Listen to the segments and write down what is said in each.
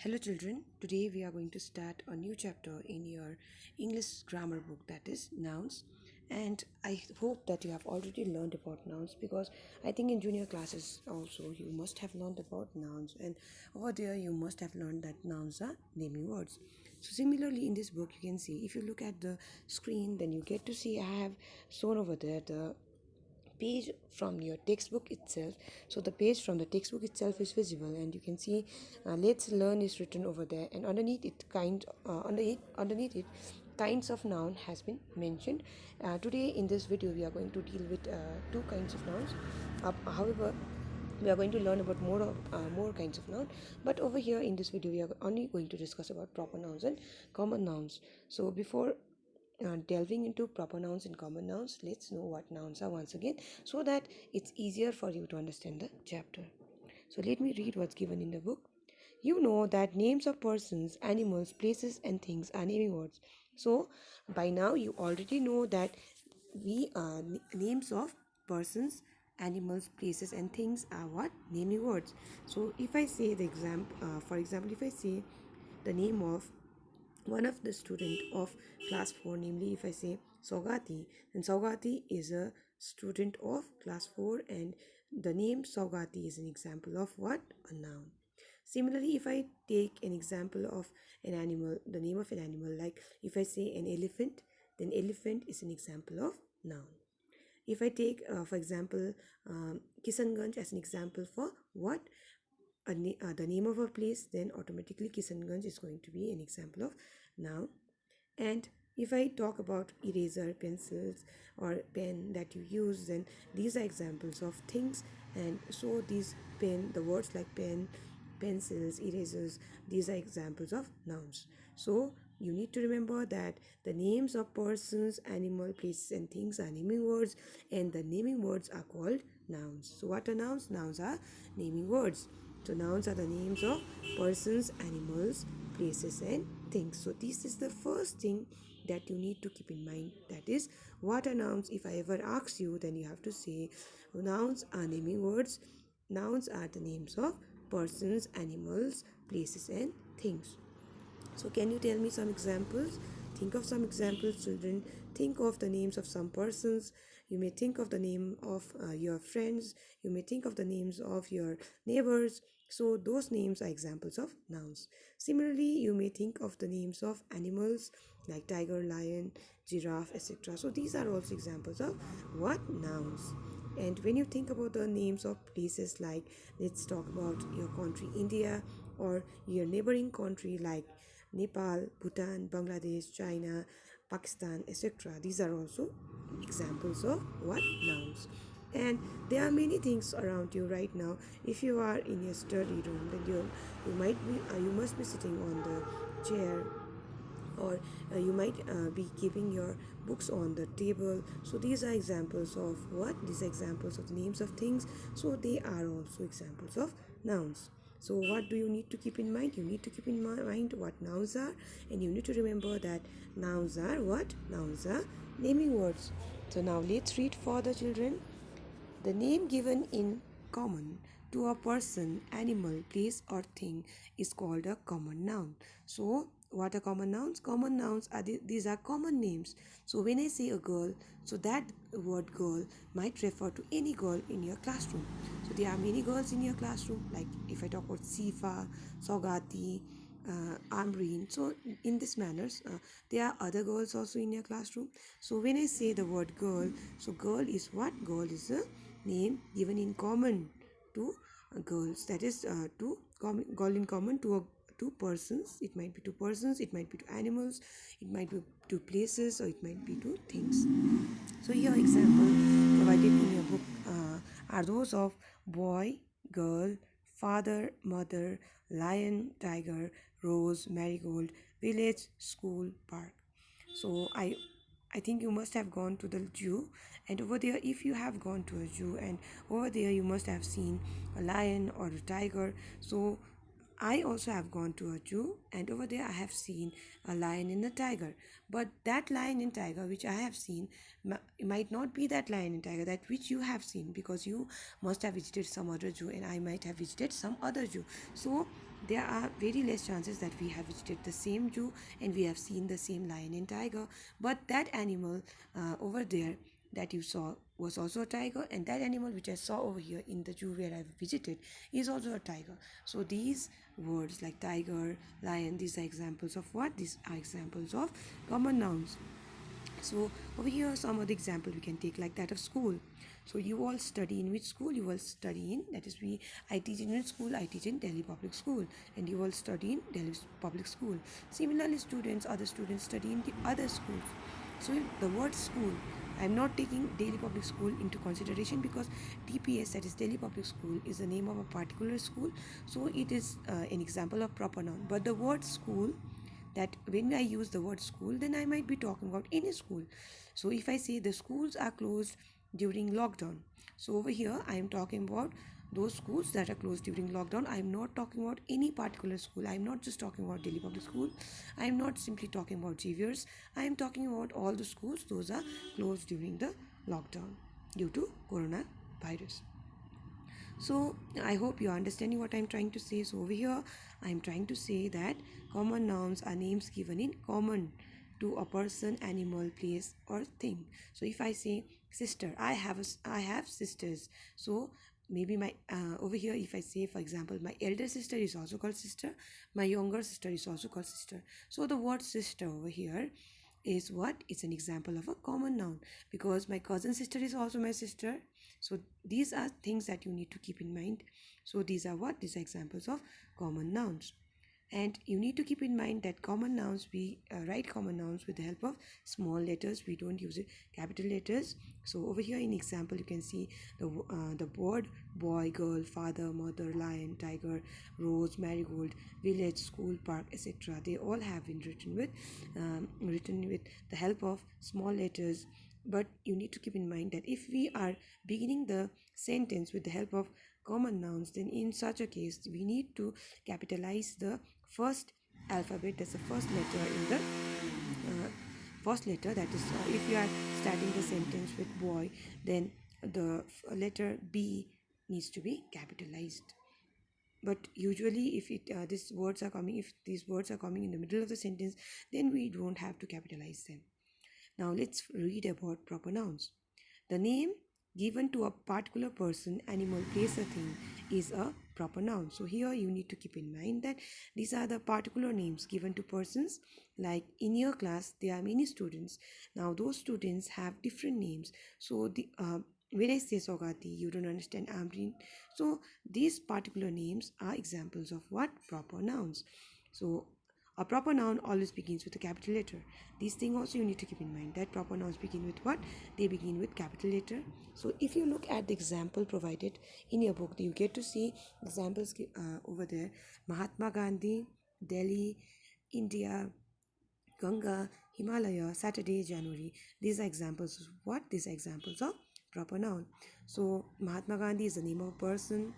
Hello children, today we are going to start a new chapter in your English grammar book, that is nouns. And I hope that you have already learned about nouns, because I think in junior classes also you must have learned about nouns, and over there you must have learned that nouns are naming words. So similarly in this book you can see, if you look at the screen, then you get to see I have shown over there the page from your textbook itself. So the page from the textbook itself is visible, and you can see let's learn is written over there, and underneath it kinds of noun has been mentioned. Today in this video we are going to deal with two kinds of nouns. However, we are going to learn about more kinds of noun, but over here in this video we are only going to discuss about proper nouns and common nouns. So before delving into proper nouns and common nouns, let's know what nouns are once again, so that it's easier for you to understand the chapter. So let me read what's given in the book. You know that names of persons, animals, places, and things are naming words. So by now you already know that we names of persons, animals, places, and things are what naming words. So if I say for example, if I say the name of one of the student of class 4, namely if I say Saugati, then Saugati is a student of class 4, and the name Saugati is an example of what? A noun. Similarly, if I take an example of an animal, the name of an animal, like if I say an elephant, then elephant is an example of noun. If I take for example Kishanganj as an example for what? The name of a place, then automatically Kishanganj is going to be an example of noun. And if I talk about eraser, pencils, or pen that you use, then these are examples of things. And so these the words like pen, pencils, erasers, these are examples of nouns. So you need to remember that the names of persons, animal, places, and things are naming words, and the naming words are called nouns. So what are nouns? Nouns are naming words. So nouns are the names of persons, animals, places, and things. So this is the first thing that you need to keep in mind, that is, what are nouns? If I ever ask you, then you have to say nouns are naming words. Nouns are the names of persons, animals, places, and things. So can you tell me some examples? Think of some examples, children. Think of the names of some persons. You may think of the name of your friends. You may think of the names of your neighbors. So those names are examples of nouns. Similarly, you may think of the names of animals like tiger, lion, giraffe, etc. So these are also examples of what? Nouns. And when you think about the names of places, like let's talk about your country India, or your neighboring country like Nepal, Bhutan, Bangladesh, China, Pakistan, etc. These are also examples of what? Nouns. And there are many things around you right now. If you are in your study room, then you must be sitting on the chair, or you might be keeping your books on the table. So these are examples of what? These are examples of the names of things. So they are also examples of nouns. So what do you need to keep in mind? You need to keep in mind what nouns are, and you need to remember that nouns are what? Nouns are naming words. So now let's read for the children. The name given in common to a person, animal, place, or thing is called a common noun. So, what are common nouns? Common nouns are these are common names. So, when I say a girl, so that word girl might refer to any girl in your classroom. So, there are many girls in your classroom. Like if I talk about Sifa, Sogati, Amreen. So in this manners, there are other girls also in your classroom. So when I say the word girl, so girl is what? Girl is a name given in common to girls. That is girl in common to two persons. It might be two persons, it might be to animals, it might be to places, or it might be to things. So your example provided in your book are those of boy, girl, father, mother, lion, tiger, rose, marigold, village, school, park. So I think you must have gone to the zoo, and over there, if you have gone to a zoo, and over there you must have seen a lion or a tiger. So I also have gone to a zoo, and over there I have seen a lion and a tiger. But that lion and tiger which I have seen might not be that lion and tiger that which you have seen, because you must have visited some other zoo and I might have visited some other zoo. So there are very less chances that we have visited the same zoo and we have seen the same lion and tiger, but that animal over there that you saw was also a tiger, and that animal which I saw over here in the zoo where I visited is also a tiger. So these words like tiger, lion, these are examples of what? These are examples of common nouns. So over here some other example we can take, like that of school. So you all study in which school? You all study in, that is we, I teach in which school? I teach in Delhi Public School, and you all study in Delhi Public School. Similarly, students, other students study in the other schools. So the word school, I'm not taking Delhi Public School into consideration because DPS, that is Delhi Public School, is the name of a particular school. So it is an example of proper noun. But the word school, that when I use the word school, then I might be talking about any school. So if I say the schools are closed during lockdown, so over here I am talking about those schools that are closed during lockdown. I am not talking about any particular school. I am not just talking about Delhi Public School. I am not simply talking about Xavier's. I am talking about all the schools those are closed during the lockdown due to coronavirus. So I hope you're understanding what I'm trying to say. So over here I'm trying to say that common nouns are names given in common to a person, animal, place or thing. So if I say sister, I have sisters. So maybe my over here if I say, for example, my elder sister is also called sister, my younger sister is also called sister. So the word sister over here is what? It's an example of a common noun, because my cousin sister is also my sister. So these are things that you need to keep in mind. So these are what? These are examples of common nouns. And you need to keep in mind that common nouns, we write common nouns with the help of small letters. We don't use it capital letters. So over here in example you can see the word boy, girl, father, mother, lion, tiger, rose, marigold, village, school, park, etc. They all have been written with the help of small letters. But you need to keep in mind that if we are beginning the sentence with the help of common nouns, then in such a case we need to capitalize the first alphabet, that's the first letter in the first letter, that is if you are starting the sentence with boy, then the letter B needs to be capitalized. But usually if these words are coming in the middle of the sentence, then we don't have to capitalize them. Now let's read about proper nouns. The name given to a particular person, animal, place, or thing is a proper noun. So here you need to keep in mind that these are the particular names given to persons. Like in your class there are many students. Now those students have different names. So the when I say Sogati, you don't understand Amrin. So these particular names are examples of what? Proper nouns. So a proper noun always begins with a capital letter. This thing also you need to keep in mind, that proper nouns begin with what? They begin with capital letter. So if you look at the example provided in your book, you get to see examples over there. Mahatma Gandhi, Delhi, India, Ganga, Himalaya, Saturday, January. These are examples of what? These are examples of proper noun. So Mahatma Gandhi is the name of a person.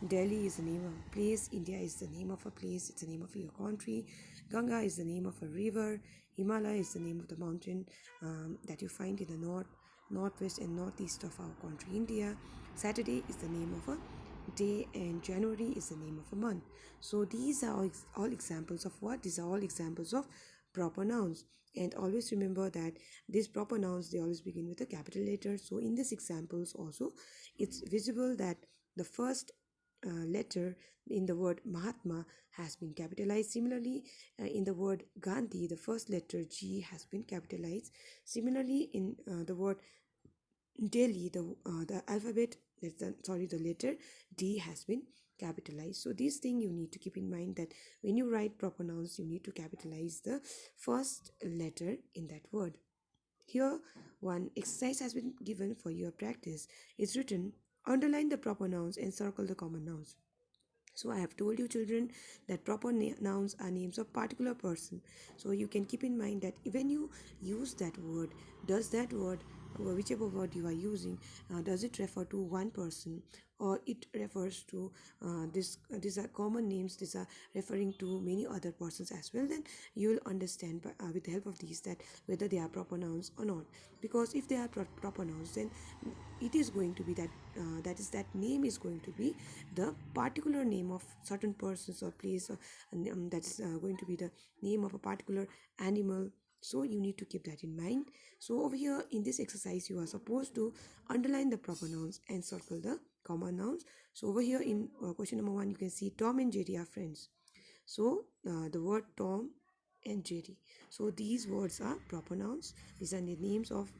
Delhi is the name of a place. India is the name of a place. It's the name of your country. Ganga is the name of a river. Himalaya is the name of the mountain that you find in the northwest and northeast of our country, India. Saturday is the name of a day, and January is the name of a month. So these are all examples of what? These are all examples of proper nouns. And always remember that these proper nouns, they always begin with a capital letter. So in these examples also, it's visible that the first letter in the word Mahatma has been capitalized. Similarly, in the word Gandhi, the first letter G has been capitalized. Similarly, in the word Delhi, the alphabet, the letter D has been capitalized. So this thing you need to keep in mind, that when you write proper nouns, you need to capitalize the first letter in that word. Here, one exercise has been given for your practice. It's written, underline the proper nouns and circle the common nouns. So I have told you children that proper nouns are names of particular person. So you can keep in mind that when you use that word, does that word, whichever word you are using, does it refer to one person or it refers to these are common names, these are referring to many other persons as well, then you will understand with the help of these that whether they are proper nouns or not. Because if they are proper nouns, then it is going to be that that name is going to be the particular name of certain persons or place, or that's going to be the name of a particular animal. So you need to keep that in mind. So over here in this exercise, you are supposed to underline the proper nouns and circle the common nouns. So over here in question number 1, you can see Tom and Jerry are friends. So the word Tom and Jerry, so these words are proper nouns. These are the names of,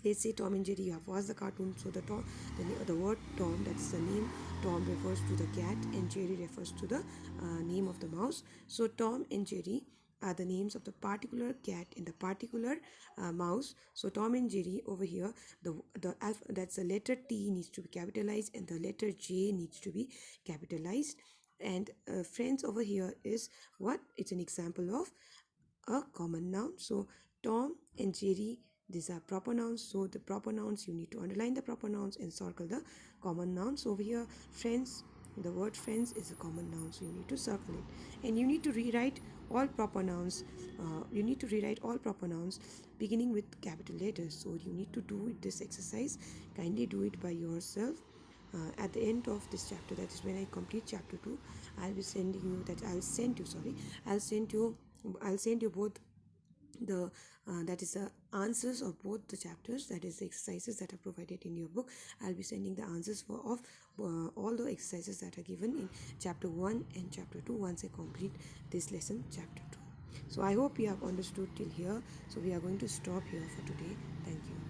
let's say, Tom and Jerry. You have watched the cartoon, so the word Tom, that's the name. Tom refers to the cat and Jerry refers to the name of the mouse. So Tom and Jerry are the names of the particular cat and the particular mouse. So Tom and Jerry over here, the alpha, that's the letter T needs to be capitalized and the letter J needs to be capitalized. And friends over here is what? It's an example of a common noun. So Tom and Jerry, these are proper nouns. So the proper nouns, you need to underline the proper nouns and circle the common nouns. So over here, friends, the word friends is a common noun, so you need to circle it. And you need to rewrite all proper nouns. You need to rewrite all proper nouns beginning with capital letters. So you need to do this exercise. Kindly do it by yourself. At the end of this chapter, that is when I complete chapter 2, I'll be sending you that I'll send you sorry I'll send you both the that is the answers of both the chapters, that is the exercises that are provided in your book. I'll be sending the answers for of all the exercises that are given in chapter 1 and chapter 2 once I complete this lesson, chapter 2. So I hope you have understood till here. So we are going to stop here for today. Thank you.